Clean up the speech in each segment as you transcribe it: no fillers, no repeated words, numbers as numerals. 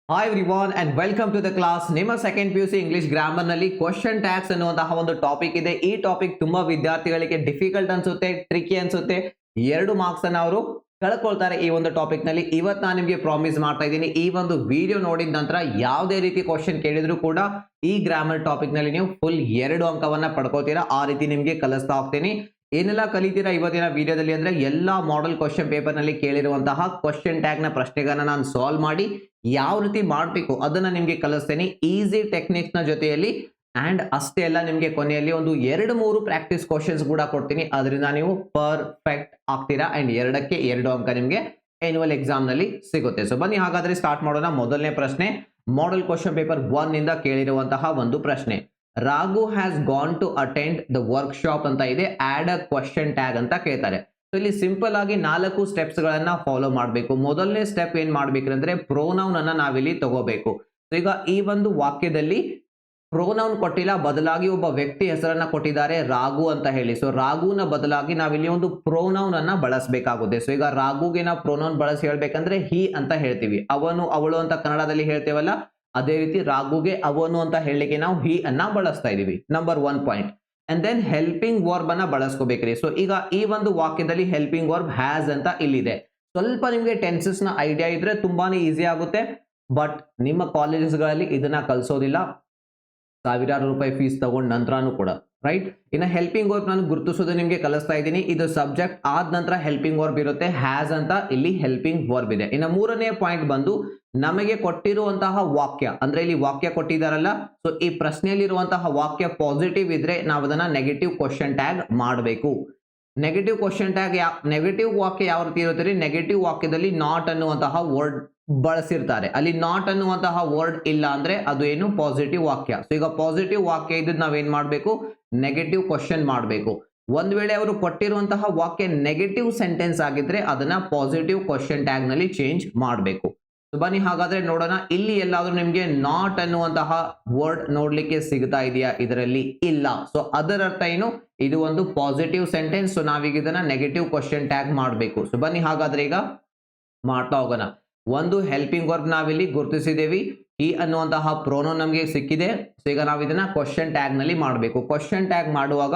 Hi everyone and welcome to the class. ನಿಮ್ಮ second P U C English grammar ನಲ್ಲಿ question tags ಅನ್ನುವಂತಹ ಒಂದು topic ಇದೆ. ಈ ಟಾಪಿಕ್ ತುಂಬಾ ವಿದ್ಯಾರ್ಥಿಗಳಿಗೆ ಡಿಫಿಕಲ್ಟ್ ಅನ್ಸುತ್ತೆ, ಟ್ರಿಕಿ ಅನ್ಸುತ್ತೆ. 2 ಮಾರ್ಕ್ಸ್ ಅನ್ನ ಅವರು ಕಳ್ಕೊಳ್ತಾರೆ ಈ ಒಂದು ಟಾಪಿಕ್ ನಲ್ಲಿ. ಇವತ್ತು ನಾನು ನಿಮಗೆ ಪ್ರಾಮಿಸ್ ಮಾಡ್ತಾ ಇದ್ದೀನಿ, ಈ ಒಂದು ವಿಡಿಯೋ ನೋಡಿದ ನಂತರ ಯಾವುದೇ ರೀತಿ ಕ್ವಶನ್ ಕೇಳಿದ್ರು ಕೂಡ ಈ ಗ್ರಾಮರ್ ಟಾಪಿಕ್ ನಲ್ಲಿ ನೀವು ಫುಲ್ 2 ಅಂಕವನ್ನ ಪಡ್ಕೋತೀರಾ. ಆ ರೀತಿ ನಿಮಗೆ ಕಲಿಸ್ತಾ ಹೋಗ್ತೀನಿ. ಏನೆಲ್ಲ ಕಲಿತೀರಾ ಇವತ್ತಿನ ವಿಡಿಯೋದಲ್ಲಿ ಅಂದ್ರೆ ಎಲ್ಲಾ ಮಾಡೆಲ್ ಕ್ವಶನ್ ಪೇಪರ್ ನಲ್ಲಿ ಕೇಳಿರುವಂತಹ ಕ್ವಶನ್ ಟ್ಯಾಗ್ ನ ಪ್ರಶ್ನೆಗಳನ್ನ ನಾನು ಸಾಲ್ವ್ ಮಾಡಿ ಯಾವ ರೀತಿ ಮಾಡಬೇಕು ಅದನ್ನ ನಿಮಗೆ ಕಲಿಸ್ತೇನೆ ಈಸಿ ಟೆಕ್ನಿಕ್ಸ್ ನ ಜೊತೆಯಲ್ಲಿ. ಅಂಡ್ ಅಷ್ಟೇ ಅಲ್ಲ, ನಿಮಗೆ ಕೊನೆಯಲ್ಲಿ ಒಂದು 2-3 ಪ್ರಾಕ್ಟೀಸ್ ಕ್ವಶನ್ಸ್ ಕೂಡ ಕೊಡ್ತೀನಿ. ಅದರಿಂದ ನೀವು ಪರ್ಫೆಕ್ಟ್ ಆಗ್ತೀರಾ ಅಂಡ್ 2ಕ್ಕೆ 2 ಅಂಕ ನಿಮಗೆ ಆನ್ಯುವಲ್ ಎಕ್ಸಾಮ್ ನಲ್ಲಿ ಸಿಗುತ್ತೆ. ಸೊ ಬನ್ನಿ ಹಾಗಾದ್ರೆ ಸ್ಟಾರ್ಟ್ ಮಾಡೋಣ. ಮೊದಲನೇ ಪ್ರಶ್ನೆ ಮಾಡೆಲ್ ಕ್ವಶನ್ ಪೇಪರ್ 1 ನಿಂದ ಕೇಳಿರುವಂತಹ ಒಂದು ಪ್ರಶ್ನೆ. Raghu has gone to attend the workshop ಅಂತ ಇದೆ, ಆಡ್ ಅ ಕ್ವಶನ್ ಟ್ಯಾಗ್ ಅಂತ ಕೇಳ್ತಾರೆ. ಸೊ ಇಲ್ಲಿ ಸಿಂಪಲ್ ಆಗಿ 4 ಸ್ಟೆಪ್ಸ್ ಗಳನ್ನ ಫಾಲೋ ಮಾಡಬೇಕು. ಮೊದಲನೇ ಸ್ಟೆಪ್ ಏನ್ ಮಾಡ್ಬೇಕಂದ್ರೆ ಪ್ರೊನೌನ್ ಅನ್ನ ನಾವಿಲ್ಲಿ ತಗೋಬೇಕು. ಸೊ ಈಗ ಈ ಒಂದು ವಾಕ್ಯದಲ್ಲಿ ಪ್ರೊನೌನ್ ಕೊಟ್ಟಿಲ್ಲ, ಬದಲಾಗಿ ಒಬ್ಬ ವ್ಯಕ್ತಿ ಹೆಸರನ್ನ ಕೊಟ್ಟಿದ್ದಾರೆ ರಾಘು ಅಂತ ಹೇಳಿ. ಸೊ ರಾಘುನ ಬದಲಾಗಿ ನಾವಿಲ್ಲಿ ಒಂದು ಪ್ರೊನೌನ್ ಅನ್ನ ಬಳಸಬೇಕಾಗುತ್ತೆ. ಸೊ ಈಗ ರಾಘುಗೆ ನಾವು ಪ್ರೊನೌನ್ ಬಳಸಿ ಹೇಳ್ಬೇಕಂದ್ರೆ ಹಿ ಅಂತ ಹೇಳ್ತೀವಿ. ಅವನು ಅವಳು ಅಂತ ಕನ್ನಡದಲ್ಲಿ ಹೇಳ್ತೇವಲ್ಲ, ಅದೇ ರೀತಿ ರಾಘುಗೆ ಅವನು ಅಂತ ಹೇಳಲಿಕ್ಕೆ ನಾವು ಹಿ ಅನ್ನ ಬಳಸ್ತಾ ಇದೀವಿ. Number 1 point. And then helping verb ಅನ್ನ ಬಳಸ್ಕೋಬೇಕ್ರಿ. ಸೊ ಈಗ ಈ ಒಂದು ವಾಕ್ಯದಲ್ಲಿ ಹೆಲ್ಪಿಂಗ್ ವರ್ಬ್ ಹ್ಯಾಸ್ ಅಂತ ಇಲ್ಲಿದೆ. ಸ್ವಲ್ಪ ನಿಮಗೆ ಟೆನ್ಸಸ್ ನ ಐಡಿಯಾ ಇದ್ರೆ ತುಂಬಾನೇ ಈಸಿ ಆಗುತ್ತೆ. ಬಟ್ ನಿಮ್ಮ ಕಾಲೇಜಸ್ ಗಳಲ್ಲಿ ಇದನ್ನ ಕಲಿಸೋದಿಲ್ಲ, ಸಾವಿರಾರು ರೂಪಾಯಿ ಫೀಸ್ ತಗೊಂಡ ನಂತರನೂ ಕೂಡ. ರೈಟ್, ಇನ್ನು ಹೆಲ್ಪಿಂಗ್ ವರ್ಬ್ ನಾನು ಗುರುತಿಸೋದು ನಿಮಗೆ ಕಲಿಸ್ತಾ ಇದ್ದೀನಿ. ಇದು ಸಬ್ಜೆಕ್ಟ್ ಆದ ನಂತರ ಹೆಲ್ಪಿಂಗ್ ವರ್ಬ್ ಇರುತ್ತೆ, ಹ್ಯಾಸ್ ಅಂತ ಇಲ್ಲಿ ಹೆಲ್ಪಿಂಗ್ ವರ್ಬ್ ಇದೆ. ಇನ್ನು 3ನೇ ಪಾಯಿಂಟ್ ಬಂದು ನಮಗೆ ಕೊಟ್ಟಿರುವಂತಹ ವಾಕ್ಯ, ಅಂದ್ರೆ ಇಲ್ಲಿ ವಾಕ್ಯ ಕೊಟ್ಟಿದ್ದಾರಲ್ಲ, ಸೊ ಈ ಪ್ರಶ್ನೆಯಲ್ಲಿರುವಂತಹ ವಾಕ್ಯ ಪಾಸಿಟಿವ್ ಇದ್ರೆ ನಾವು ಅದನ್ನ ನೆಗೆಟಿವ್ ಕ್ವಶನ್ ಟ್ಯಾಗ್ ಮಾಡಬೇಕು. ನೆಗೆಟಿವ್ ಕ್ವಶನ್ ಟ್ಯಾಗ್ ನೆಗೆಟಿವ್ ವಾಕ್ಯ ಯಾವ ರೀತಿ ಇರುತ್ತೆ? ನೆಗೆಟಿವ್ ವಾಕ್ಯದಲ್ಲಿ ನಾಟ್ ಅನ್ನುವಂತಹ ವರ್ಡ್ ಬಳಸಿರ್ತಾರೆ, ಅಲ್ಲಿ ನಾಟ್ ಅನ್ನುವಂತಹ ವರ್ಡ್ ಇಲ್ಲ ಅಂದ್ರೆ ಅದು ಏನು ಪಾಸಿಟಿವ್ ವಾಕ್ಯ. ಸೊ ಈಗ ಪಾಸಿಟಿವ್ ವಾಕ್ಯ ಇದ್ದು ನಾವೇನ್ ಮಾಡ್ಬೇಕು? ನೆಗೆಟಿವ್ ಕ್ವಶನ್ ಮಾಡಬೇಕು. ಒಂದ್ ವೇಳೆ ಅವರು ಕೊಟ್ಟಿರುವಂತಹ ವಾಕ್ಯ ನೆಗೆಟಿವ್ ಸೆಂಟೆನ್ಸ್ ಆಗಿದ್ರೆ ಅದನ್ನ ಪಾಸಿಟಿವ್ ಕ್ವಶನ್ ಟ್ಯಾಗ್ ನಲ್ಲಿ ಚೇಂಜ್ ಮಾಡಬೇಕು. ಸೊ ಬನ್ನಿ ಹಾಗಾದ್ರೆ ನೋಡೋಣ, ಇಲ್ಲಿ ಎಲ್ಲಾದ್ರೂ ನಿಮ್ಗೆ ನಾಟ್ ಅನ್ನುವಂತಹ ವರ್ಡ್ ನೋಡ್ಲಿಕ್ಕೆ ಸಿಗ್ತಾ ಇದೆಯಾ? ಇದರಲ್ಲಿ ಇಲ್ಲ. ಸೊ ಅದರ ಅರ್ಥ ಏನು? ಇದು ಒಂದು ಪಾಸಿಟಿವ್ ಸೆಂಟೆನ್ಸ್. ಸೊ ನಾವೀಗ ಇದನ್ನ ನೆಗೆಟಿವ್ ಕ್ವಶನ್ ಟ್ಯಾಗ್ ಮಾಡಬೇಕು. ಸೊ ಬನ್ನಿ ಹಾಗಾದ್ರೆ ಈಗ ಮಾಡ್ತಾ ಹೋಗೋಣ. ಒಂದು ಹೆಲ್ಪಿಂಗ್ ವರ್ಬ್ ನಾವಿಲ್ಲಿ ಗುರುತಿಸಿದೇವಿ, ಈ ಅನ್ನುವಂತಹ ಪ್ರೊನೌನ್ ನಮಗೆ ಸಿಕ್ಕಿದೆ. ಸೊ ಈಗ ನಾವು ಇದನ್ನ ಕ್ವಶನ್ ಟ್ಯಾಗ್ ನಲ್ಲಿ ಮಾಡಬೇಕು. ಕ್ವಶನ್ ಟ್ಯಾಗ್ ಮಾಡುವಾಗ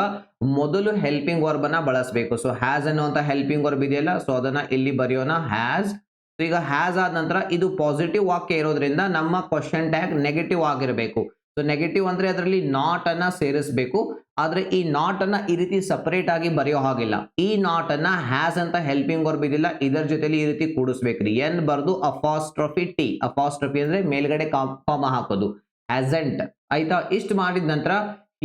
ಮೊದಲು ಹೆಲ್ಪಿಂಗ್ ವರ್ಬ್ ಅನ್ನ ಬಳಸಬೇಕು. ಸೊ ಹ್ಯಾಸ್ ಅನ್ನುವಂತ ಹೆಲ್ಪಿಂಗ್ ವರ್ಬ್ ಇದೆಯಲ್ಲ, ಸೊ ಅದನ್ನ ಇಲ್ಲಿ ಬರೆಯೋಣ, ಹ್ಯಾಸ್. ಸೊ ಈಗ ಹ್ಯಾಸ್ ಆದ ನಂತರ ಇದು ಪಾಸಿಟಿವ್ ವಾಕ್ಯ ಇರೋದ್ರಿಂದ ನಮ್ಮ ಕ್ವಶನ್ ಟ್ಯಾಗ್ ನೆಗೆಟಿವ್ ಆಗಿರಬೇಕು. ಸೊ ನೆಗೆಟಿವ್ ಅಂದ್ರೆ ಅದರಲ್ಲಿ ನಾಟ್ ಅನ್ನ ಸೇರಿಸಬೇಕು. ಆದ್ರೆ ಈ ನಾಟ್ ಅನ್ನ ಈ ರೀತಿ ಸಪರೇಟ್ ಆಗಿ ಬರೆಯೋ ಹಾಗಿಲ್ಲ. ಈ ನಾಟ್ ಅನ್ನ ಹ್ಯಾಸ್ ಅಂತ ಹೆಲ್ಪಿಂಗ್ ವರ್ಬ್ ಇದಿಲ್ಲ, ಇದರ ಜೊತೆಲಿ ಈ ರೀತಿ ಕೂಡಿಸ್ಬೇಕ್ರಿ. ಎನ್ ಬರ್ದು ಅಪಾಸ್ಟ್ರಫಿ ಟಿ. ಅಪಾಸ್ಟ್ರಫಿ ಅಂದ್ರೆ ಮೇಲ್ಗಡೆ ಕಾಮ ಹಾಕೋದು, ಹ್ಯಾಸೆಂಟ್. ಆಯ್ತಾ? ಇಷ್ಟು ಮಾಡಿದ ನಂತರ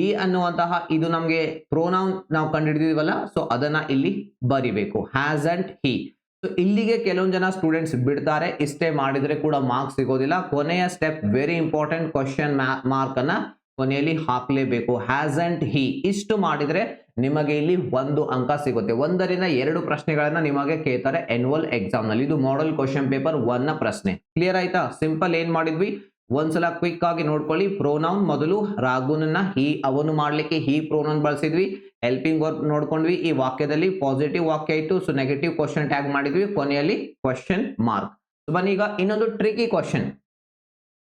ಈ ಅನ್ನುವಂತಹ ಇದು ನಮ್ಗೆ ಪ್ರೊನೌನ್ ನಾವು ಕಂಡುಹಿಡಿದಿವಲ್ಲ, ಸೊ ಅದನ್ನ ಇಲ್ಲಿ ಬರಿಬೇಕು, ಹ್ಯಾಸೆಂಟ್ ಹಿ. ಸೊ ಇಲ್ಲಿಗೆ ಕೆಲವೊಂದು ಜನ ಸ್ಟೂಡೆಂಟ್ಸ್ ಬಿಡ್ತಾರೆ, ಇಷ್ಟೇ ಮಾಡಿದ್ರೆ ಕೂಡ ಮಾರ್ಕ್ಸ್ ಸಿಗೋದಿಲ್ಲ. ಕೊನೆಯ step very important, question mark ಅನ್ನ ಕೊನೆಯಲ್ಲಿ ಹಾಕಲೇಬೇಕು, ಹ್ಯಾಸಂಟ್ ಹಿ. ಇಷ್ಟು ಮಾಡಿದ್ರೆ ನಿಮಗೆ ಇಲ್ಲಿ 1 ಅಂಕ ಸಿಗುತ್ತೆ. 1ರಿಂದ 2 ಪ್ರಶ್ನೆಗಳನ್ನ ನಿಮಗೆ ಕೇಳ್ತಾರೆ ಆನ್ಯುವಲ್ ಎಕ್ಸಾಮ್ ನಲ್ಲಿ. ಇದು ಮಾಡೆಲ್ ಕ್ವಶನ್ ಪೇಪರ್ 1 ನ ಪ್ರಶ್ನೆ. ಕ್ಲಿಯರ್ ಆಯ್ತಾ? ಸಿಂಪಲ್ ಏನ್ ಮಾಡಿದ್ವಿ ಒಂದ್ಸಲ ಕ್ವಿಕ್ ಆಗಿ ನೋಡ್ಕೊಳ್ಳಿ. ಪ್ರೊನೌನ್ ಮೊದಲು ರಾಘುನನ್ನ ಹಿ ಅವನು ಮಾಡ್ಲಿಕ್ಕೆ ಹಿ ಪ್ರೊನೌನ್ ಬಳಸಿದ್ವಿ. ಹೆಲ್ಪಿಂಗ್ ವರ್ಬ್ ನೋಡ್ಕೊಂಡ್ವಿ, ಈ ವಾಕ್ಯದಲ್ಲಿ ಪಾಸಿಟಿವ್ ವಾಕ್ಯ ಇತ್ತು, ಸೊ ನೆಗೆಟಿವ್ ಕ್ವಶನ್ ಟ್ಯಾಗ್ ಮಾಡಿದ್ವಿ, ಕೊನೆಯಲ್ಲಿ ಕ್ವಶನ್ ಮಾರ್ಕ್. ಬನ್ನಿ ಈಗ ಇನ್ನೊಂದು ಟ್ರಿಕಿ ಕ್ವಶನ್.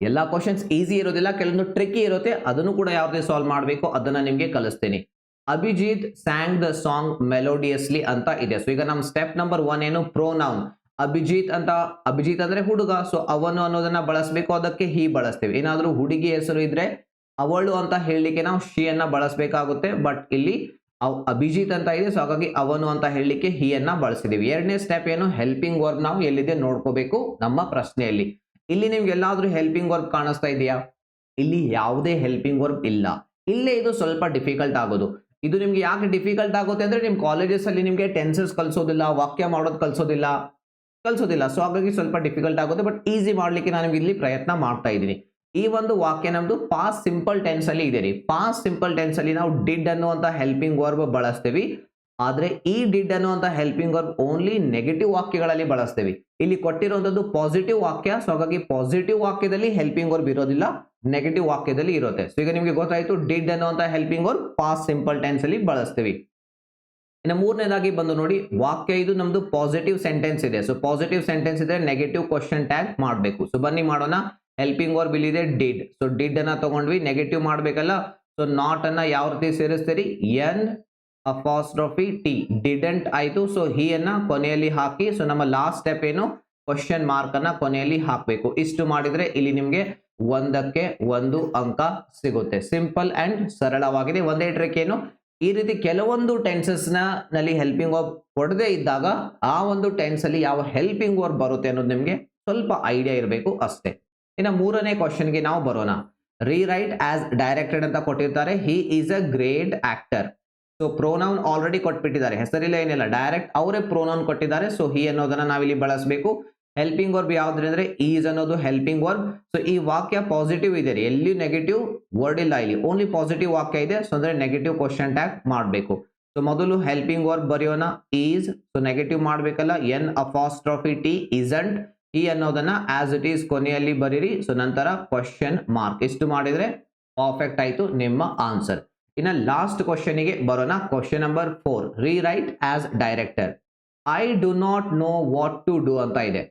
ಎಲ್ಲಾ ಕ್ವಶನ್ಸ್ ಈಸಿ ಇರೋದಿಲ್ಲ, ಕೆಲವೊಂದು ಟ್ರಿಕಿ ಇರುತ್ತೆ, ಅದನ್ನು ಕೂಡ ಯಾವ ರೀತಿ ಸಾಲ್ವ್ ಮಾಡಬೇಕು ಅದನ್ನ ನಿಮ್ಗೆ ಕಲಿಸ್ತೀನಿ. ಅಭಿಜಿತ್ ಸ್ಯಾಂಗ್ ದ ಸಾಂಗ್ ಮೆಲೋಡಿಯಸ್ಲಿ ಅಂತ ಇದೆ. ಸೊ ಈಗ ನಮ್ಮ ಸ್ಟೆಪ್ ನಂಬರ್ 1 ಏನು? ಪ್ರೊನೌನ್ ಅಭಿಜಿತ್ ಅಂತ. ಅಭಿಜಿತ್ ಅಂದ್ರೆ ಹುಡುಗ, ಸೊ ಅವನು ಅನ್ನೋದನ್ನ ಬಳಸಬೇಕು, ಅದಕ್ಕೆ ಹಿ ಬಳಸ್ತೇವೆ. ಏನಾದ್ರೂ ಹುಡುಗಿ ಹೆಸರು ಇದ್ರೆ ಅವಳು ಅಂತ ಹೇಳಲಿಕ್ಕೆ ನಾವು ಶಿ ಅನ್ನ ಬಳಸಬೇಕಾಗುತ್ತೆ. ಬಟ್ ಇಲ್ಲಿ ಅಭಿಜಿತ್ ಅಂತ ಇದೆ, ಸೊ ಹಾಗಾಗಿ ಅವನು ಅಂತ ಹೇಳಲಿಕ್ಕೆ ಹಿ ಅನ್ನ ಬಳಸಿದೀವಿ. 2ನೇ ಸ್ಟೆಪ್ ಏನು? ಹೆಲ್ಪಿಂಗ್ ವರ್ಬ್ ನಾವು ಎಲ್ಲಿದೆ ನೋಡ್ಕೋಬೇಕು ನಮ್ಮ ಪ್ರಶ್ನೆಯಲ್ಲಿ. ಇಲ್ಲಿ ನಿಮ್ಗೆ ಎಲ್ಲಾದ್ರೂ ಹೆಲ್ಪಿಂಗ್ ವರ್ಬ್ ಕಾಣಿಸ್ತಾ ಇದೆಯಾ? ಇಲ್ಲಿ ಯಾವುದೇ ಹೆಲ್ಪಿಂಗ್ ವರ್ಬ್ ಇಲ್ಲ. ಇಲ್ಲೇ ಇದು ಸ್ವಲ್ಪ ಡಿಫಿಕಲ್ಟ್ ಆಗೋದು. ಇದು ನಿಮ್ಗೆ ಯಾಕೆ ಡಿಫಿಕಲ್ಟ್ ಆಗುತ್ತೆ ಅಂದ್ರೆ ನಿಮ್ ಕಾಲೇಜಸ್ ಅಲ್ಲಿ ನಿಮ್ಗೆ ಟೆನ್ಸಸ್ ಕಲ್ಸೋದಿಲ್ಲ, ವಾಕ್ಯ ಮಾಡೋದು ಕಲ್ಸೋದಿಲ್ಲ. ಸೊ ಹಾಗಾಗಿ ಸ್ವಲ್ಪ ಡಿಫಿಕಲ್ಟ್ ಆಗುತ್ತೆ. ಬಟ್ ಈಸಿ ಮಾಡ್ಲಿಕ್ಕೆ ನಾನು ಇಲ್ಲಿ ಪ್ರಯತ್ನ ಮಾಡ್ತಾ ಇದ್ದೀನಿ. ಈ ಒಂದು ವಾಕ್ಯ ನಮ್ದು ಪಾಸ್ಟ್ ಸಿಂಪಲ್ ಟೆನ್ಸ್ ಅಲ್ಲಿ ಇದೆ ರೀ. ಪಾಸ್ಟ್ ಸಿಂಪಲ್ ಟೆನ್ಸ್ ಅಲ್ಲಿ ನಾವು ಡಿಡ್ ಅನ್ನುವಂತ ಹೆಲ್ಪಿಂಗ್ ವರ್ಬ್ ಬಳಸ್ತೀವಿ. ಆದ್ರೆ ಈ ಡಿಡ್ ಅನ್ನುವಂತ ಹೆಲ್ಪಿಂಗ್ ವರ್ಬ್ ಓನ್ಲಿ ನೆಗೆಟಿವ್ ವಾಕ್ಯಗಳಲ್ಲಿ ಬಳಸ್ತೀವಿ. ಇಲ್ಲಿ ಕೊಟ್ಟಿರುವಂತದ್ದು ಪಾಸಿಟಿವ್ ವಾಕ್ಯ, ಸೊ ಹಾಗಾಗಿ ಪಾಸಿಟಿವ್ ವಾಕ್ಯದಲ್ಲಿ ಹೆಲ್ಪಿಂಗ್ ವರ್ಬ್ ಇರೋದಿಲ್ಲ, ನೆಗೆಟಿವ್ ವಾಕ್ಯದಲ್ಲಿ ಇರುತ್ತೆ. ಸೊ ಈಗ ನಿಮಗೆ ಗೊತ್ತಾಯ್ತು, ಡಿಡ್ ಅನ್ನುವಂತ helping verb past simple tense ಅಲ್ಲಿ ಬಳಸ್ತೀವಿ. ಇನ್ನು 3ನೇದಾಗಿ ಬಂದು ನೋಡಿ, ವಾಕ್ಯ ಇದು ನಮ್ದು ಪಾಸಿಟಿವ್ ಸೆಂಟೆನ್ಸ್ ಇದೆ. ಸೊ ಪಾಸಿಟಿವ್ ಸೆಂಟೆನ್ಸ್ ಇದ್ರೆ ನೆಗೆಟಿವ್ ಕ್ವಶನ್ ಟ್ಯಾಗ್ ಮಾಡಬೇಕು. ಸೊ ಬನ್ನಿ ಮಾಡೋಣ. ಹೆಲ್ಪಿಂಗ್ ವರ್ಬ್ ಇಲ್ಲಿದೆ ಡಿಡ್. ಸೊ ಡಿಡ್ ಅನ್ನ ತಗೊಂಡ್ವಿ, ನೆಗೆಟಿವ್ ಮಾಡ್ಬೇಕಲ್ಲ. ಸೊ ನಾಟ್ ಅನ್ನ ಯಾವ ರೀತಿ ಸೇರಿಸ್ತೀರಿ, ಎನ್ ಅಪಾಸ್ಟ್ರಫಿ ಟಿ, ಡಿಡೆಂಟ್ ಆಯ್ತು. ಸೊ ಹಿ ಅನ್ನ ಕೊನೆಯಲ್ಲಿ ಹಾಕಿ. ಸೊ ನಮ್ಮ ಲಾಸ್ಟ್ ಸ್ಟೆಪ್ ಏನು, ಕ್ವಶನ್ ಮಾರ್ಕ್ ಅನ್ನ ಕೊನೆಯಲ್ಲಿ ಹಾಕಬೇಕು. ಇಷ್ಟು ಮಾಡಿದ್ರೆ ಇಲ್ಲಿ ನಿಮ್ಗೆ ಒಂದಕ್ಕೆ ಒಂದು ಅಂಕ ಸಿಗುತ್ತೆ. ಸಿಂಪಲ್ ಅಂಡ್ ಸರಳವಾಗಿದೆ. ಒಂದೇ ಟ್ರಿಕ್ ಏನು, ಈ ರೀತಿ ಕೆಲವೊಂದು ಟೆನ್ಸಸ್ ನಲ್ಲಿ ಹೆಲ್ಪಿಂಗ್ ವರ್ಬ್ ಕೊಡದೇ ಇದ್ದಾಗ ಆ ಒಂದು ಟೆನ್ಸ್ ಅಲ್ಲಿ ಯಾವ ಹೆಲ್ಪಿಂಗ್ ವರ್ಬ್ ಬರುತ್ತೆ ಅನ್ನೋದು ನಿಮ್ಗೆ ಸ್ವಲ್ಪ ಐಡಿಯಾ ಇರಬೇಕು ಅಷ್ಟೇ. ಇನ್ನು ಮೂರನೇ ಕ್ವಶನ್ಗೆ ನಾವು ಬರೋಣ. ರೀರೈಟ್ ಆಸ್ ಡೈರೆಕ್ಟೆಡ್ ಅಂತ ಕೊಟ್ಟಿರ್ತಾರೆ. He is a great actor. So pronoun already ಕೊಟ್ಬಿಟ್ಟಿದ್ದಾರೆ, ಹೆಸರಿಲ್ಲ ಏನಿಲ್ಲ, ಡೈರೆಕ್ಟ್ ಅವರೇ ಪ್ರೋನೌನ್ ಕೊಟ್ಟಿದ್ದಾರೆ. ಸೊ ಹಿ ಅನ್ನೋದನ್ನ ನಾವಿಲ್ಲಿ ಬಳಸಬೇಕು. ಹೆಲ್ಪಿಂಗ್ ವರ್ಬ್ ಯಾವ್ದು ಅಂದ್ರೆ ಈಸ್ ಅನ್ನೋದು ಹೆಲ್ಪಿಂಗ್ ವರ್ಬ್. ಸೊ ಈ ವಾಕ್ಯ ಪಾಸಿಟಿವ್ ಇದೆ, ಎಲ್ಲಿ ನೆಗೆಟಿವ್ ವರ್ಡ್ ಇಲ್ಲ, ಇಲ್ಲಿ ಓನ್ಲಿ ಪಾಸಿಟಿವ್ ವಾಕ್ಯ ಇದೆ. ಸೊ ಅಂದ್ರೆ ನೆಗೆಟಿವ್ ಕ್ವಶನ್ ಟ್ಯಾಗ್ ಮಾಡಬೇಕು. ಸೊ ಮೊದಲು ಹೆಲ್ಪಿಂಗ್ ವರ್ಬ್ ಬರೆಯೋಣ, ಈಸ್. ಸೊ ನೆಗೆಟಿವ್ ಮಾಡ್ಬೇಕಲ್ಲ, ಎನ್ ಅಪಾಸ್ಟ್ರಫಿ ಟಿ, ಇಸಂಟ್. ಈ ಅನ್ನೋದನ್ನ ಆಸ್ ಇಟ್ ಈಸ್ ಕೊನೆಯಲ್ಲಿ ಬರೀರಿ. ಸೊ ನಂತರ ಕ್ವಶನ್ ಮಾರ್ಕ್. ಇಷ್ಟು ಮಾಡಿದ್ರೆ ಪರ್ಫೆಕ್ಟ್ ಆಯ್ತು ನಿಮ್ಮ ಆನ್ಸರ್. ಇನ್ನ ಲಾಸ್ಟ್ ಕ್ವಶನ್ಗೆ ಬರೋಣ. Question number 4, rewrite as directed. I do not know what to do ಅಂತ ಇದೆ.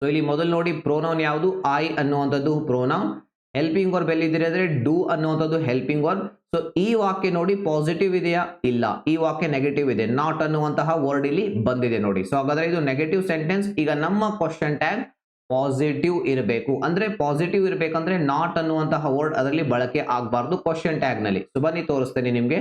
ಸೊ ಇಲ್ಲಿ ಮೊದಲು ನೋಡಿ ಪ್ರೋನೌನ್ ಯಾವುದು, ಐ ಅನ್ನುವಂಥದ್ದು ಪ್ರೋನೌನ್. ಹೆಲ್ಪಿಂಗ್ ವರ್ಬ್ ಎಲ್ಲಿದೆ ಅಂದ್ರೆ ಡೂ ಅನ್ನುವಂಥದ್ದು ಹೆಲ್ಪಿಂಗ್ ವರ್ಬ್. ಸೊ ಈ ವಾಕ್ಯ ನೋಡಿ ಪಾಸಿಟಿವ್ ಇದೆಯಾ, ಇಲ್ಲ. ಈ ವಾಕ್ಯ ನೆಗೆಟಿವ್ ಇದೆ, ನಾಟ್ ಅನ್ನುವಂತಹ ವರ್ಡ್ ಇಲ್ಲಿ ಬಂದಿದೆ ನೋಡಿ. ಸೊ ಹಾಗಾದ್ರೆ ಇದು ನೆಗೆಟಿವ್ ಸೆಂಟೆನ್ಸ್. ಈಗ ನಮ್ಮ ಕ್ವಶನ್ ಟ್ಯಾಗ್ ಪಾಸಿಟಿವ್ ಇರಬೇಕು. ಅಂದ್ರೆ ಪಾಸಿಟಿವ್ ಇರಬೇಕಂದ್ರೆ ನಾಟ್ ಅನ್ನುವಂತಹ ವರ್ಡ್ ಅದರಲ್ಲಿ ಬಳಕೆ ಆಗಬಾರ್ದು ಕ್ವಶನ್ ಟ್ಯಾಗ್ ನಲ್ಲಿ. ಸೊ ಬನ್ನಿ ತೋರಿಸ್ತೇನೆ ನಿಮ್ಗೆ.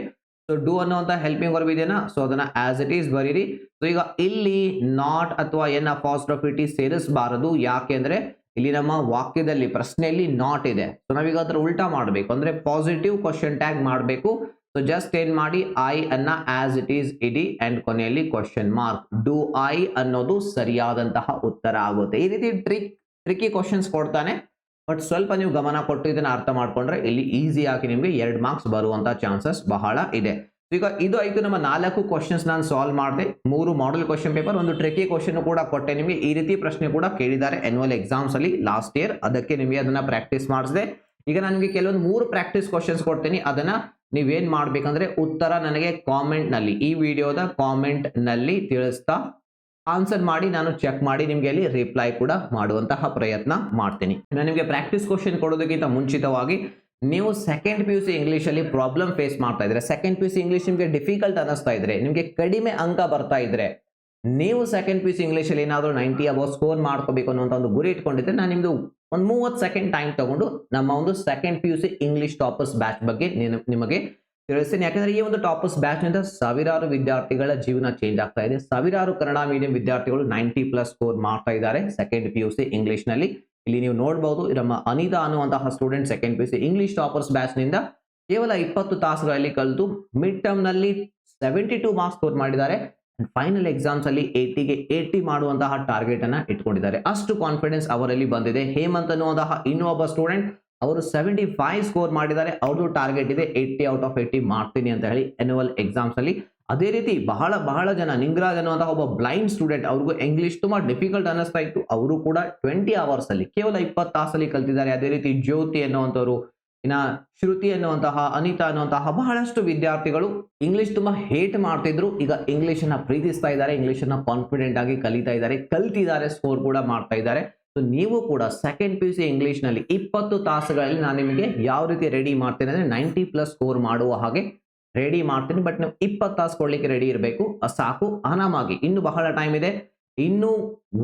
ಸೊ ಡೂ ಅನ್ನುವಂತಹ ಹೆಲ್ಪಿಂಗ್ ವರ್ಬ್ ಇದೆನಾ, ಸೊ ಅದನ್ನ ಆಸ್ ಇಟ್ ಈಸ್ ಬರೀರಿ. ಸೊ ಈಗ ಇಲ್ಲಿ ನಾಟ್ ಅಥವಾ ಎನ್ ಅಪಾಸ್ಟ್ರಫಿ ಟಿ ಸೇರಿಸಬಾರದು. ಯಾಕೆಂದ್ರೆ ಇಲ್ಲಿ ನಮ್ಮ ವಾಕ್ಯದಲ್ಲಿ ಪ್ರಶ್ನೆಯಲ್ಲಿ ನಾಟ್ ಇದೆ. ಸೊ ನಾವೀಗ ಅದ್ರ ಉಲ್ಟಾ ಮಾಡಬೇಕು, ಅಂದ್ರೆ ಪಾಸಿಟಿವ್ ಕ್ವಶನ್ ಟ್ಯಾಗ್ ಮಾಡಬೇಕು. ಸೊ ಜಸ್ಟ್ ಏನ್ ಮಾಡಿ, ಐ ಅನ್ನ as it is ED and ಕೊನೆಯಲ್ಲಿ ಕ್ವಶನ್ ಮಾರ್ಕ್. ಡೂ ಐ ಅನ್ನೋದು ಸರಿಯಾದಂತಹ ಉತ್ತರ ಆಗುತ್ತೆ. ಈ ರೀತಿ ಟ್ರಿಕ್ಕಿ ಕ್ವಶನ್ಸ್ ಕೊಡ್ತಾನೆ, ಬಟ್ ಸ್ವಲ್ಪ ನೀವು ಗಮನ ಕೊಟ್ಟು ಇದನ್ನ ಅರ್ಥ ಮಾಡ್ಕೊಂಡ್ರೆ ಇಲ್ಲಿ ಈಸಿ ಆಗಿ ನಿಮಗೆ 2 ಮಾರ್ಕ್ಸ್ ಬರುವಂತ ಚಾನ್ಸಸ್ ಬಹಳ ಇದೆ. ಈಗ ಇದು ಆಯ್ತು ನಮ್ಮ 4 ಕ್ವಶನ್ಸ್ ನಾನು ಸಾಲ್ವ್ ಮಾಡಿದೆ. 3 ಮಾಡೆಲ್ ಕ್ವಶನ್ ಪೇಪರ್, ಒಂದು ಟ್ರಿಕ್ಕಿ ಕ್ವಶನ್ ಕೂಡ ಕೊಟ್ಟೆ ನಿಮಗೆ. ಈ ರೀತಿ ಪ್ರಶ್ನೆ ಕೂಡ ಕೇಳಿದ್ದಾರೆ ಆನ್ಯುವಲ್ ಎಕ್ಸಾಮ್ಸ್ ಅಲ್ಲಿ ಲಾಸ್ಟ್ ಇಯರ್, ಅದಕ್ಕೆ ನಿಮಗೆ ಅದನ್ನ ಪ್ರಾಕ್ಟೀಸ್ ಮಾಡಿಸಿದೆ. ಈಗ ನಾನು ನಿಮಗೆ ಕೆಲವೊಂದು 3 ಪ್ರಾಕ್ಟೀಸ್ ಕ್ವಶನ್ಸ್ ಕೊಡ್ತೀನಿ. ಅದನ್ನ ನೀವೇನ್ ಮಾಡ್ಬೇಕಂದ್ರೆ ಉತ್ತರ ನನಗೆ ಕಾಮೆಂಟ್ ನಲ್ಲಿ, ಈ ವಿಡಿಯೋದ ಕಾಮೆಂಟ್ ನಲ್ಲಿ ತಿಳಿಸ್ತಾ ಆನ್ಸರ್ ಮಾಡಿ, ನಾನು ಚೆಕ್ ಮಾಡಿ ನಿಮ್ಗೆ ಅಲ್ಲಿ ರಿಪ್ಲೈ ಕೂಡ ಮಾಡುವಂತಹ ಪ್ರಯತ್ನ ಮಾಡ್ತೀನಿ. ನಾನು ನಿಮಗೆ ಪ್ರಾಕ್ಟೀಸ್ ಕ್ವಶನ್ ಕೊಡೋದಕ್ಕಿಂತ ಮುಂಚಿತವಾಗಿ, ನೀವು second P U C English ಅಲ್ಲಿ ಪ್ರಾಬ್ಲಮ್ ಫೇಸ್ ಮಾಡ್ತಾ ಇದ್ರೆ, second P U C English ನಿಮಗೆ ಡಿಫಿಕಲ್ಟ್ ಅನಿಸ್ತಾ ಇದ್ರೆ, ನಿಮಗೆ ಕಡಿಮೆ ಅಂಕ ಬರ್ತಾ ಇದ್ರೆ, ನೀವು second P U C English ಅಲ್ಲಿ ಏನಾದರೂ 90 ಅಬೌವ್ ಸ್ಕೋರ್ ಮಾಡ್ಕೋಬೇಕು ಅನ್ನುವಂಥ ಒಂದು ಗುರಿ ಇಟ್ಕೊಂಡಿದ್ರೆ, ನಾನು ನಿಮ್ದು ಒಂದು 30 ಸೆಕೆಂಡ್ ಟೈಮ್ ತಗೊಂಡು ನಮ್ಮ ಒಂದು second P U C English toppers batch ಬಗ್ಗೆ ನಿಮಗೆ ತಿಳಿಸ್ತೀನಿ. ಯಾಕಂದ್ರೆ ಈ ಒಂದು ಟಾಪರ್ಸ್ ಬ್ಯಾಚ್ ನಿಂದ ಸಾವಿರಾರು ವಿದ್ಯಾರ್ಥಿಗಳ ಜೀವನ ಚೇಂಜ್ ಆಗ್ತಾ ಇದೆ. ಸಾವಿರಾರು ಕನ್ನಡ ಮೀಡಿಯಂ ವಿದ್ಯಾರ್ಥಿಗಳು 90+ ಸ್ಕೋರ್ ಮಾಡ್ತಾ ಇದ್ದಾರೆ second P U C English ನಲ್ಲಿ. ಇಲ್ಲಿ ನೀವು ನೋಡಬಹುದು, ನಮ್ಮ ಅನಿತಾ ಅನ್ನುವಂತಹ student second P U C English toppers batch ನಿಂದ ಕೇವಲ 20 ತಾಸುಗಳಲ್ಲಿ ಕಲಿತು ಮಿಡ್ ಟರ್ಮ್ ನಲ್ಲಿ 72 ಮಾರ್ಕ್ಸ್ ಸ್ಕೋರ್ ಮಾಡಿದ್ದಾರೆ. ಫೈನಲ್ ಎಕ್ಸಾಮ್ಸ್ ಅಲ್ಲಿ 80ಗೆ 80 ಮಾಡುವಂತಹ ಟಾರ್ಗೆಟ್ ಅನ್ನ ಇಟ್ಕೊಂಡಿದ್ದಾರೆ. ಅಷ್ಟು ಕಾನ್ಫಿಡೆನ್ಸ್ ಅವರಲ್ಲಿ ಬಂದಿದೆ. ಹೇಮಂತ್ ಅನ್ನುವಂತಹ ಇನ್ನೊಬ್ಬ ಸ್ಟೂಡೆಂಟ್, ಅವರು 75 ಸ್ಕೋರ್ ಮಾಡಿದ್ದಾರೆ. ಅವ್ರದ್ದು ಟಾರ್ಗೆಟ್ ಇದೆ 80 ಔಟ್ ಆಫ್ 80 ಮಾಡ್ತೀನಿ ಅಂತ ಹೇಳಿ ಆನ್ಯುವಲ್ ಎಕ್ಸಾಮ್ಸ್ ಅಲ್ಲಿ. ಅದೇ ರೀತಿ ಬಹಳ ಜನ, ನಿಂಗರಾಜ್ ಅನ್ನುವಂತಹ ಒಬ್ಬ ಬ್ಲೈಂಡ್ ಸ್ಟೂಡೆಂಟ್, ಅವ್ರಿಗೂ ಇಂಗ್ಲಿಷ್ ತುಂಬಾ ಡಿಫಿಕಲ್ಟ್ ಅನ್ನಿಸ್ತಾ ಇತ್ತು. ಅವರು ಕೂಡ 20 ಅವರ್ಸ್ ಅಲ್ಲಿ ಕೇವಲ 20 ತಾಸಲ್ಲಿ ಕಲ್ತಿದ್ದಾರೆ. ಅದೇ ರೀತಿ ಜ್ಯೋತಿ ಅನ್ನುವಂಥವ್ರು, ಇನ್ನ ಶ್ರುತಿ ಅನ್ನುವಂತಹ, ಅನಿತಾ ಅನ್ನುವಂತಹ ಬಹಳಷ್ಟು ವಿದ್ಯಾರ್ಥಿಗಳು ಇಂಗ್ಲಿಷ್ ತುಂಬಾ ಹೇಟ್ ಮಾಡ್ತಿದ್ರು. ಈಗ ಇಂಗ್ಲಿಷ್ ಅನ್ನ ಪ್ರೀತಿಸ್ತಾ ಇದ್ದಾರೆ, ಇಂಗ್ಲಿಷ್ ಅನ್ನ ಕಾನ್ಫಿಡೆಂಟ್ ಆಗಿ ಕಲಿತಾ ಇದ್ದಾರೆ, ಕಲ್ತಿದ್ದಾರೆ, ಸ್ಕೋರ್ ಕೂಡ ಮಾಡ್ತಾ ಇದ್ದಾರೆ. ಸೊ ನೀವು ಕೂಡ second P U C English ನಲ್ಲಿ 20 ತಾಸುಗಳಲ್ಲಿ ನಾನು ನಿಮಗೆ ಯಾವ ರೀತಿ ರೆಡಿ ಮಾಡ್ತೇನೆ ಅಂದ್ರೆ 90+ ಸ್ಕೋರ್ ಮಾಡುವ ಹಾಗೆ ರೆಡಿ ಮಾಡ್ತೀನಿ. ಬಟ್ ನೀವು 20 ತಾಸು ಕೊಡ್ಲಿಕ್ಕೆ ರೆಡಿ ಇರಬೇಕು, ಸಾಕು. ಆರಾಮಾಗಿ, ಇನ್ನು ಬಹಳ ಟೈಮ್ ಇದೆ, ಇನ್ನು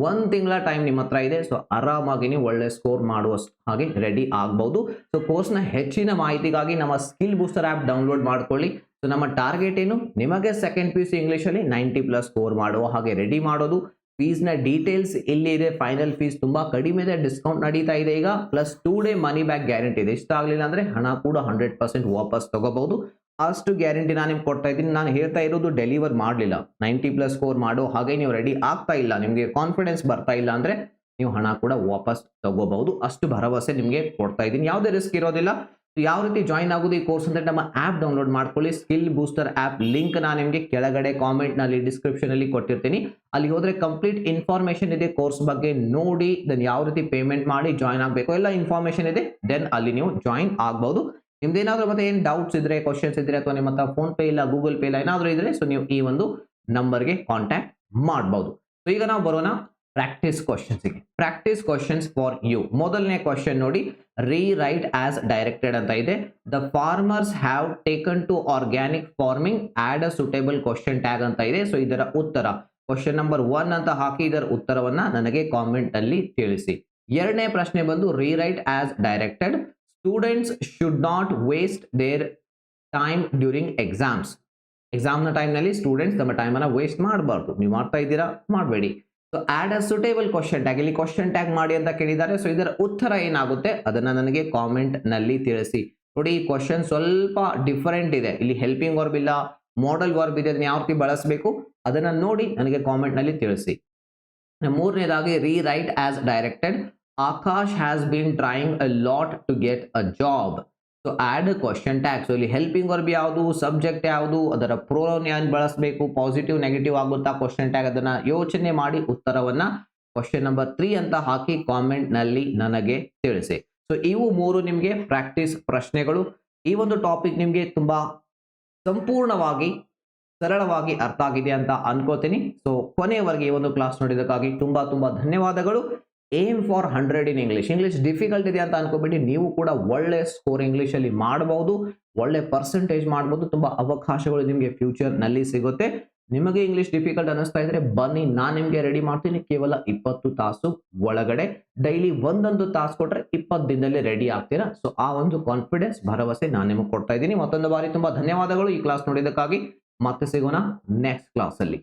1 ತಿಂಗಳ ಟೈಮ್ ನಿಮ್ಮ ಹತ್ರ ಇದೆ. ಸೊ ಆರಾಮಾಗಿ ನೀವು ಒಳ್ಳೆ ಸ್ಕೋರ್ ಮಾಡುವಷ್ಟು ಹಾಗೆ ರೆಡಿ ಆಗಬಹುದು. ಸೊ ಕೋರ್ಸ್ನ ಹೆಚ್ಚಿನ ಮಾಹಿತಿಗಾಗಿ ನಮ್ಮ ಸ್ಕಿಲ್ ಬೂಸ್ಟರ್ ಆಪ್ ಡೌನ್ಲೋಡ್ ಮಾಡ್ಕೊಳ್ಳಿ. ಸೊ ನಮ್ಮ ಟಾರ್ಗೆಟ್ ಏನು, ನಿಮಗೆ second P U C English ಅಲ್ಲಿ 90+ ಸ್ಕೋರ್ ಮಾಡುವ ಹಾಗೆ ರೆಡಿ ಮಾಡೋದು. ಫೀಸ್ ನ ಡೀಟೇಲ್ಸ್ ಇಲ್ಲಿ ಇದೆ. ಫೈನಲ್ ಫೀಸ್ ತುಂಬಾ ಕಡಿಮೆ ಇದೆ, ಡಿಸ್ಕೌಂಟ್ ನಡೀತಾ ಇದೆ ಈಗ. Plus 2 day money back guarantee ಇದೆ. ಇಷ್ಟ ಆಗಲಿಲ್ಲ ಅಂದ್ರೆ ಹಣ ಕೂಡ 100% ವಾಪಸ್ ತಗೋಬಹುದು. ಅಷ್ಟು ಗ್ಯಾರಂಟಿ ನಾನು ನಿಮ್ಗೆ ಕೊಡ್ತಾ ಇದ್ದೀನಿ. ನಾನು ಹೇಳ್ತಾ ಇರೋದು ಡೆಲಿವರ್ ಮಾಡಲಿಲ್ಲ, 90+ ಸ್ಕೋರ್ ಮಾಡೋ ಹಾಗೆ ನೀವು ರೆಡಿ ಆಗ್ತಾ ಇಲ್ಲ, ನಿಮಗೆ ಕಾನ್ಫಿಡೆನ್ಸ್ ಬರ್ತಾ ಇಲ್ಲ ಅಂದ್ರೆ ನೀವು ಹಣ ಕೂಡ ವಾಪಸ್ ತಗೋಬಹುದು. ಅಷ್ಟು ಭರವಸೆ ನಿಮಗೆ ಕೊಡ್ತಾ ಇದ್ದೀನಿ, ಯಾವುದೇ ರಿಸ್ಕ್ ಇರೋದಿಲ್ಲ. ಯಾವ ರೀತಿ ಜಾಯಿನ್ ಆಗೋದು ಈ ಕೋರ್ಸ್ ಅಂದ್ರೆ ನಮ್ಮ ಆಪ್ ಡೌನ್ಲೋಡ್ ಮಾಡ್ಕೊಳ್ಳಿ. ಸ್ಕಿಲ್ ಬೂಸ್ಟರ್ ಆಪ್ ಲಿಂಕ್ ನಾನು ನಿಮಗೆ ಕೆಳಗಡೆ ಕಾಮೆಂಟ್ ನಲ್ಲಿ, ಡಿಸ್ಕ್ರಿಪ್ಷನ್ ಅಲ್ಲಿ ಕೊಟ್ಟಿರ್ತೀನಿ. ಅಲ್ಲಿ ಹೋದ್ರೆ ಕಂಪ್ಲೀಟ್ ಇನ್ಫಾರ್ಮೇಶನ್ ಇದೆ ಕೋರ್ಸ್ ಬಗ್ಗೆ, ನೋಡಿ ದೆನ್ ಯಾವ ರೀತಿ ಪೇಮೆಂಟ್ ಮಾಡಿ ಜಾಯಿನ್ ಆಗಬೇಕು ಎಲ್ಲ ಇನ್ಫಾರ್ಮೇಶನ್ ಇದೆ. ದೆನ್ ಅಲ್ಲಿ ನೀವು ಜಾಯಿನ್ ಆಗಬಹುದು. ನಿಮ್ದೇನಾದ್ರೂ ಮತ್ತೆ ಏನು ಡೌಟ್ಸ್ ಇದ್ರೆ, ಕ್ವಶನ್ಸ್ ಇದ್ರೆ, ಅಥವಾ ನಿಮ್ಮ ಹತ್ರ ಫೋನ್ ಪೇ ಇಲ್ಲ, ಗೂಗಲ್ ಪೇ ಇಲ್ಲ, ಏನಾದ್ರೂ ಇದ್ರೆ ಸೊ ನೀವು ಈ ಒಂದು ನಂಬರ್ಗೆ ಕಾಂಟ್ಯಾಕ್ಟ್ ಮಾಡಬಹುದು. ಸೊ ಈಗ ನಾವು ಬರೋಣ ಪ್ರಾಕ್ಟೀಸ್ ಕ್ವಶನ್ಸ್ ಫಾರ್ ಯು. ಮೊದಲನೇ ಕ್ವಶನ್ ನೋಡಿ, ರೀರೈಟ್ ಆಸ್ ಡೈರೆಕ್ಟೆಡ್ ಅಂತ ಇದೆ. The farmers have taken to organic farming, add a suitable question tag ಅಂತ ಇದೆ. ಸೊ ಇದರ ಉತ್ತರ ಕ್ವಶನ್ ನಂಬರ್ 1 ಅಂತ ಹಾಕಿ ಇದರ ಉತ್ತರವನ್ನ ನನಗೆ ಕಾಮೆಂಟ್ ಅಲ್ಲಿ ತಿಳಿಸಿ. ಎರಡನೇ ಪ್ರಶ್ನೆ ಬಂದು rewrite as directed. Students should not waste their time during exams. ಎಕ್ಸಾಮ್ನ ಟೈಮ್ನಲ್ಲಿ ಸ್ಟೂಡೆಂಟ್ಸ್ ತಮ್ಮ ಟೈಮನ್ನು ವೇಸ್ಟ್ ಮಾಡಬಾರ್ದು. ನೀವು ಮಾಡ್ತಾ ಇದ್ದೀರಾ, ಮಾಡಬೇಡಿ. So add a suitable question tag, ಇಲ್ಲಿ ಕ್ವಶನ್ ಟ್ಯಾಗ್ ಮಾಡಿ ಅಂತ ಕೇಳಿದ್ದಾರೆ. ಸೊ ಇದರ ಉತ್ತರ ಏನಾಗುತ್ತೆ ಅದನ್ನ ನನಗೆ ಕಾಮೆಂಟ್ ನಲ್ಲಿ ತಿಳಿಸಿ. ನೋಡಿ, ಈ ಕ್ವಶನ್ ಸ್ವಲ್ಪ ಡಿಫರೆಂಟ್ ಇದೆ. ಇಲ್ಲಿ ಹೆಲ್ಪಿಂಗ್ ವರ್ಬ್ ಇಲ್ಲ, ಮಾಡಲ್ ವರ್ಬ್ ಇದೆ. ಅದನ್ನ ಯಾವ ರೀತಿ ಬಳಸಬೇಕು ಅದನ್ನ ನೋಡಿ ನನಗೆ ಕಾಮೆಂಟ್ ನಲ್ಲಿ ತಿಳಿಸಿ. ಮೂರನೇದಾಗಿ rewrite as directed. Akash has been trying a lot to get a job. So add question tag. So ಇಲ್ಲಿ ಹೆಲ್ಪಿಂಗ್ ವರ್ಬ್ ಯಾವುದು, ಸಬ್ಜೆಕ್ಟ್ ಯಾವುದು, ಅದರ ಪ್ರೊನೌನ್ ಏನು ಬಳಸಬೇಕು, ಪಾಸಿಟಿವ್ ನೆಗೆಟಿವ್ ಆಗುತ್ತಾ ಕ್ವಶನ್ ಟ್ಯಾಗ್, ಅದನ್ನ ಯೋಚನೆ ಮಾಡಿ ಉತ್ತರವನ್ನ ಕ್ವಶನ್ ನಂಬರ್ 3 ಅಂತ ಹಾಕಿ ಕಾಮೆಂಟ್ ನಲ್ಲಿ ನನಗೆ ತಿಳಿಸಿ. ಸೊ ಇವು 3 ನಿಮಗೆ ಪ್ರಾಕ್ಟೀಸ್ ಪ್ರಶ್ನೆಗಳು. ಈ ಒಂದು ಟಾಪಿಕ್ ನಿಮಗೆ ತುಂಬಾ ಸಂಪೂರ್ಣವಾಗಿ ಸರಳವಾಗಿ ಅರ್ಥ ಆಗಿದೆ ಅಂತ ಅನ್ಕೋತೀನಿ. ಸೊ ಕೊನೆಯವರೆಗೆ ಈ ಒಂದು ಕ್ಲಾಸ್ ನೋಡಿದಕ್ಕಾಗಿ ತುಂಬಾ ಧನ್ಯವಾದಗಳು. Aim for 100 in English difficult ಇದೆ ಅಂತ ಅನ್ಕೋಬೇಡಿ. ನೀವು ಕೂಡ ಒಳ್ಳೆ ಸ್ಕೋರ್ ಇಂಗ್ಲಿಷ್ ಅಲ್ಲಿ ಮಾಡಬಹುದು, ಒಳ್ಳೆ ಪರ್ಸೆಂಟೇಜ್ ಮಾಡಬಹುದು. ತುಂಬಾ ಅವಕಾಶಗಳು ನಿಮಗೆ ಫ್ಯೂಚರ್ ನಲ್ಲಿ ಸಿಗುತ್ತೆ. ನಿಮಗೆ ಇಂಗ್ಲಿಷ್ ಡಿಫಿಕಲ್ಟ್ ಅನಿಸ್ತಾ ಇದ್ರೆ ಬನ್ನಿ, ನಾನು ನಿಮಗೆ ರೆಡಿ ಮಾಡ್ತೀನಿ. ಕೇವಲ 20 ತಾಸು ಒಳಗಡೆ ಡೈಲಿ ಒಂದೊಂದು ತಾಸು ಕೊಟ್ರೆ 20 ದಿನದಲ್ಲಿ ರೆಡಿ ಆಗ್ತೀರಾ. ಸೊ ಆ ಒಂದು ಕಾನ್ಫಿಡೆನ್ಸ್, ಭರವಸೆ ನಾನು ನಿಮಗೆ ಕೊಡ್ತಾ ಇದ್ದೀನಿ. ಮತ್ತೊಂದು ಬಾರಿ ತುಂಬಾ ಧನ್ಯವಾದಗಳು ಈ ಕ್ಲಾಸ್ ನೋಡಿದಕ್ಕಾಗಿ. ಮತ್ತೆ ಸಿಗೋಣ ನೆಕ್ಸ್ಟ್ ಕ್ಲಾಸ್ ಅಲ್ಲಿ.